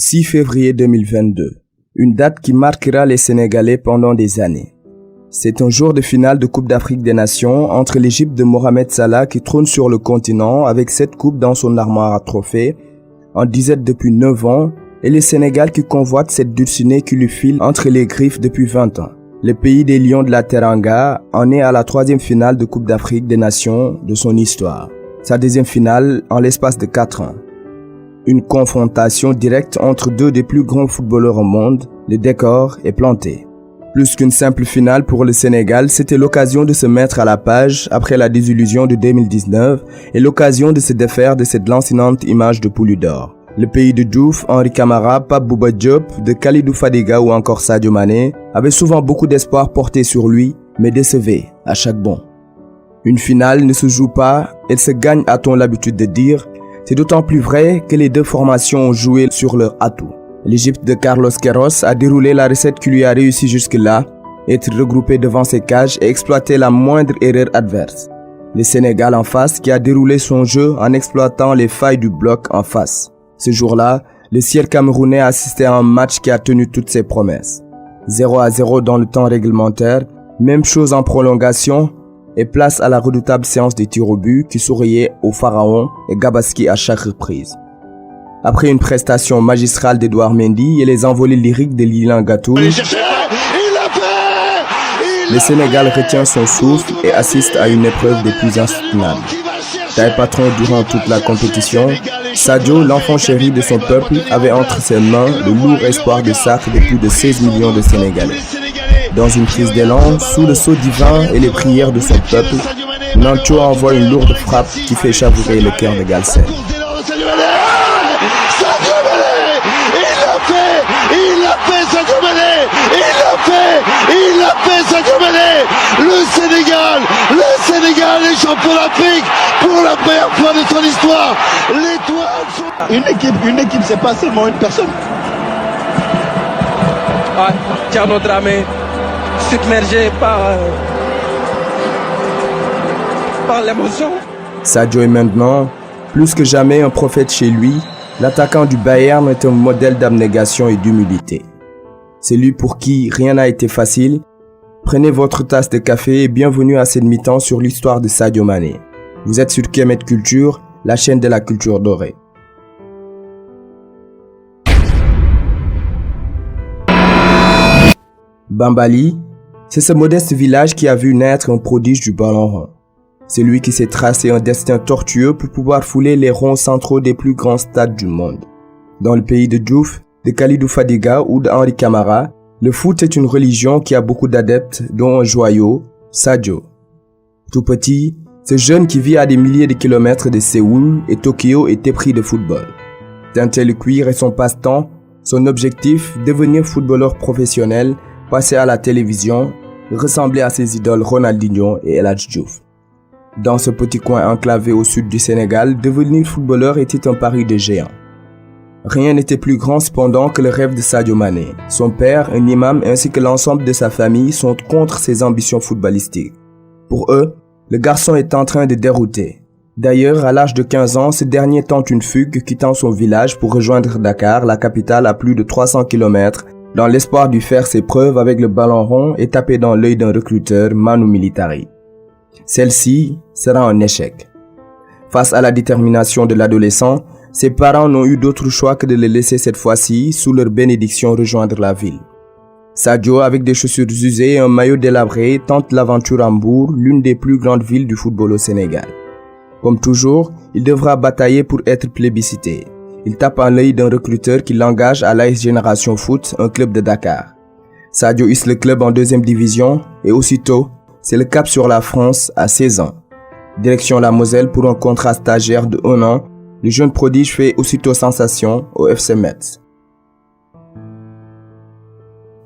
6 février 2022, une date qui marquera les Sénégalais pendant des années. C'est un jour de finale de Coupe d'Afrique des Nations entre l'Égypte de Mohamed Salah qui trône sur le continent avec 7 coupes dans son armoire à trophées, en disette depuis 9 ans, et le Sénégal qui convoite cette dulcinée qui lui file entre les griffes depuis 20 ans. Le pays des Lions de la Teranga en est à la 3e finale de Coupe d'Afrique des Nations de son histoire. Sa 2e finale en l'espace de 4 ans. Une confrontation directe entre deux des plus grands footballeurs au monde, le décor est planté. Plus qu'une simple finale pour le Sénégal, c'était l'occasion de se mettre à la page après la désillusion de 2019 et l'occasion de se défaire de cette lancinante image de poule d'or. Le pays de Diouf, Henri Camara, Pape Bouba Diop, de Kalidou Fadiga ou encore Sadio Mané avait souvent beaucoup d'espoir porté sur lui, mais décevait à chaque bond. Une finale ne se joue pas, elle se gagne, a-t-on l'habitude de dire. C'est d'autant plus vrai que les deux formations ont joué sur leur atout. L'Égypte de Carlos Queiroz a déroulé la recette qui lui a réussi jusque-là, être regroupé devant ses cages et exploiter la moindre erreur adverse. Le Sénégal en face qui a déroulé son jeu en exploitant les failles du bloc en face. Ce jour-là, le ciel camerounais a assisté à un match qui a tenu toutes ses promesses. 0-0 dans le temps réglementaire, même chose en prolongation, et place à la redoutable séance des tirs au but qui souriait au Pharaon et Gabaski à chaque reprise. Après une prestation magistrale d'Edouard Mendy et les envolées lyriques de Lilian Gatoul, le Sénégal retient son souffle et assiste à une épreuve des plus insoutenables. Taille patron durant toute la compétition, Sadio, l'enfant chéri de son peuple, avait entre ses mains le lourd espoir de sacre de plus de 16 millions de Sénégalais. Dans une crise d'élan, sous le sceau divin et les prières de son peuple, Nancho envoie une lourde frappe qui fait chavourer le cœur de Galsen. Il l'a fait Sadio Mané. Le Sénégal est champion d'Afrique pour la première fois de son histoire. Une équipe, c'est pas seulement une personne. Ouais, Thierno Dramé, submergé par l'émotion. Sadio est maintenant, plus que jamais, un prophète chez lui. L'attaquant du Bayern est un modèle d'abnégation et d'humilité. C'est lui pour qui rien n'a été facile. Prenez votre tasse de café et bienvenue à cette mi-temps sur l'histoire de Sadio Mané. Vous êtes sur Kemet Culture, la chaîne de la culture dorée. Bambali, c'est ce modeste village qui a vu naître un prodige du ballon rond. C'est lui qui s'est tracé un destin tortueux pour pouvoir fouler les ronds centraux des plus grands stades du monde. Dans le pays de Diouf, de Kalidou Fadiga ou de Henri Camara, le foot est une religion qui a beaucoup d'adeptes, dont un joyau, Sadio. Tout petit, ce jeune qui vit à des milliers de kilomètres de Séoul et Tokyo est épris de football. Teinter le cuir est son passe-temps, son objectif, devenir footballeur professionnel, passer à la télévision, ressembler à ses idoles Ronaldinho et El Hadji Diouf. Dans ce petit coin enclavé au sud du Sénégal, devenir footballeur était un pari de géant. Rien n'était plus grand cependant que le rêve de Sadio Mané. Son père, un imam ainsi que l'ensemble de sa famille sont contre ses ambitions footballistiques. Pour eux, le garçon est en train de dérouter. D'ailleurs, à l'âge de 15 ans, ce dernier tente une fugue quittant son village pour rejoindre Dakar, la capitale à plus de 300 km, dans l'espoir d'y faire ses preuves avec le ballon rond et taper dans l'œil d'un recruteur, Manu Militari. Celle-ci sera un échec. Face à la détermination de l'adolescent, ses parents n'ont eu d'autre choix que de le laisser cette fois-ci, sous leur bénédiction, rejoindre la ville. Sadio, avec des chaussures usées et un maillot délabré, tente l'aventure à Mbour, l'une des plus grandes villes du football au Sénégal. Comme toujours, il devra batailler pour être plébiscité. Il tape à l'œil d'un recruteur qui l'engage à l'AS Génération Foot, un club de Dakar. Sadio hisse le club en 2e division et aussitôt, c'est le cap sur la France à 16 ans. Direction la Moselle pour un contrat stagiaire de 1 an, le jeune prodige fait aussitôt sensation au FC Metz.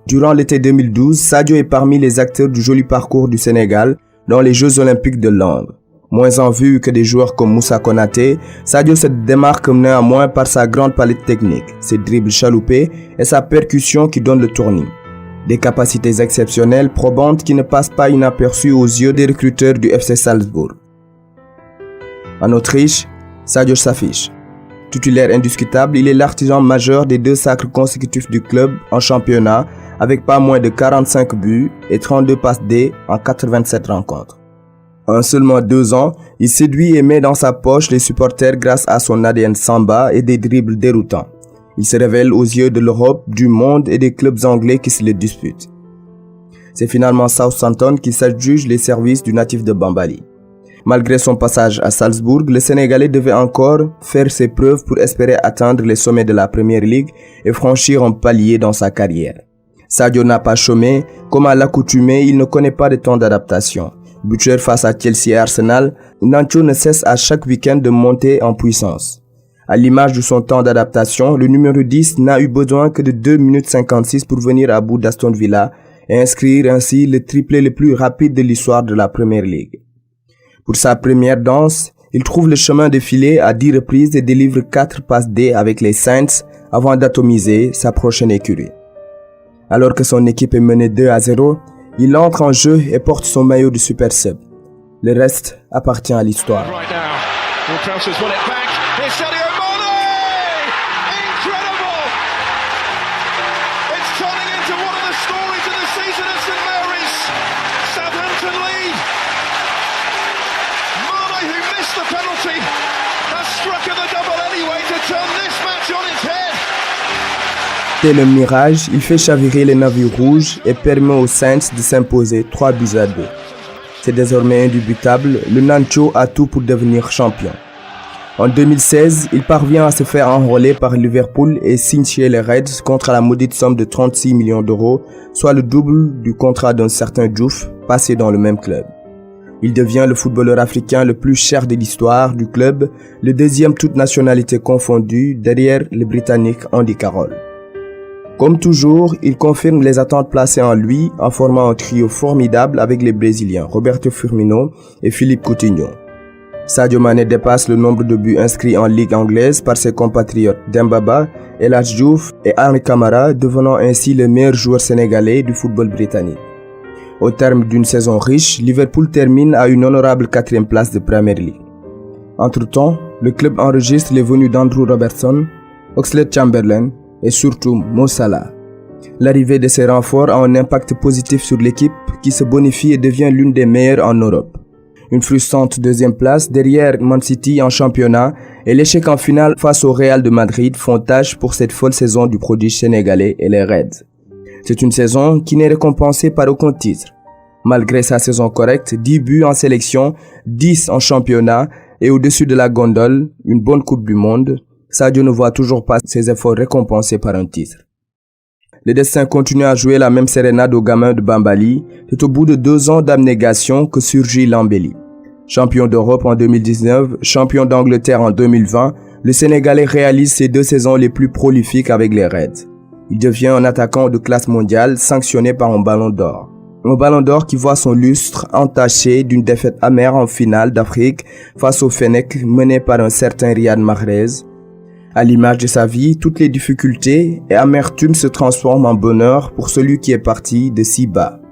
Durant l'été 2012, Sadio est parmi les acteurs du joli parcours du Sénégal dans les Jeux Olympiques de Londres. Moins en vue que des joueurs comme Moussa Konaté, Sadio se démarque néanmoins par sa grande palette technique, ses dribbles chaloupés et sa percussion qui donne le tournis. Des capacités exceptionnelles, probantes qui ne passent pas inaperçues aux yeux des recruteurs du FC Salzbourg. En Autriche, Sadio s'affiche. Titulaire indiscutable, il est l'artisan majeur des 2 sacres consécutifs du club en championnat avec pas moins de 45 buts et 32 passes D en 87 rencontres. En seulement 2 ans, il séduit et met dans sa poche les supporters grâce à son ADN Samba et des dribbles déroutants. Il se révèle aux yeux de l'Europe, du monde et des clubs anglais qui se le disputent. C'est finalement Southampton qui s'adjuge les services du natif de Bambali. Malgré son passage à Salzbourg, le Sénégalais devait encore faire ses preuves pour espérer atteindre les sommets de la Premier League et franchir un palier dans sa carrière. Sadio n'a pas chômé, comme à l'accoutumée, il ne connaît pas de temps d'adaptation. Buteur face à Chelsea et Arsenal, Nacho ne cesse à chaque week-end de monter en puissance. À l'image de son temps d'adaptation, le numéro 10 n'a eu besoin que de 2 minutes 56 pour venir à bout d'Aston Villa et inscrire ainsi le triplé le plus rapide de l'histoire de la Premier League. Pour sa première danse, il trouve le chemin de filet à 10 reprises et délivre 4 passes D avec les Saints avant d'atomiser sa prochaine écurie. Alors que son équipe est menée 2-0, il entre en jeu et porte son maillot de super sub. Le reste appartient à l'histoire. Tel un mirage, il fait chavirer les navires rouges et permet aux Saints de s'imposer 3-2. C'est désormais indubitable, le Nacho a tout pour devenir champion. En 2016, il parvient à se faire enrôler par Liverpool et signe chez les Reds contre la maudite somme de 36 millions d'euros, soit le double du contrat d'un certain Diouf passé dans le même club. Il devient le footballeur africain le plus cher de l'histoire du club, le 2e toute nationalité confondue derrière le Britannique Andy Carroll. Comme toujours, il confirme les attentes placées en lui en formant un trio formidable avec les Brésiliens Roberto Firmino et Philippe Coutinho. Sadio Mané dépasse le nombre de buts inscrits en Ligue anglaise par ses compatriotes Dembaba, El Hadji Diouf et Henri Camara, devenant ainsi le meilleur joueur sénégalais du football britannique. Au terme d'une saison riche, Liverpool termine à une honorable 4e place de Premier League. Entre-temps, le club enregistre les venues d'Andrew Robertson, Oxlade-Chamberlain et surtout Mo Salah. L'arrivée de ces renforts a un impact positif sur l'équipe qui se bonifie et devient l'une des meilleures en Europe. Une frustrante 2e place derrière Man City en championnat et l'échec en finale face au Real de Madrid font tâche pour cette folle saison du prodige sénégalais et les Reds. C'est une saison qui n'est récompensée par aucun titre. Malgré sa saison correcte, 10 buts en sélection, 10 en championnat et au-dessus de la gondole, une bonne Coupe du Monde, Sadio ne voit toujours pas ses efforts récompensés par un titre. Le destin continue à jouer la même sérénade aux gamins de Bambali. C'est au bout de 2 ans d'abnégation que surgit l'embellie. Champion d'Europe en 2019, champion d'Angleterre en 2020, le Sénégalais réalise ses 2 saisons les plus prolifiques avec les Reds. Il devient un attaquant de classe mondiale sanctionné par un ballon d'or. Un ballon d'or qui voit son lustre entaché d'une défaite amère en finale d'Afrique face au Fennec mené par un certain Riyad Mahrez. À l'image de sa vie, toutes les difficultés et amertumes se transforment en bonheur pour celui qui est parti de si bas.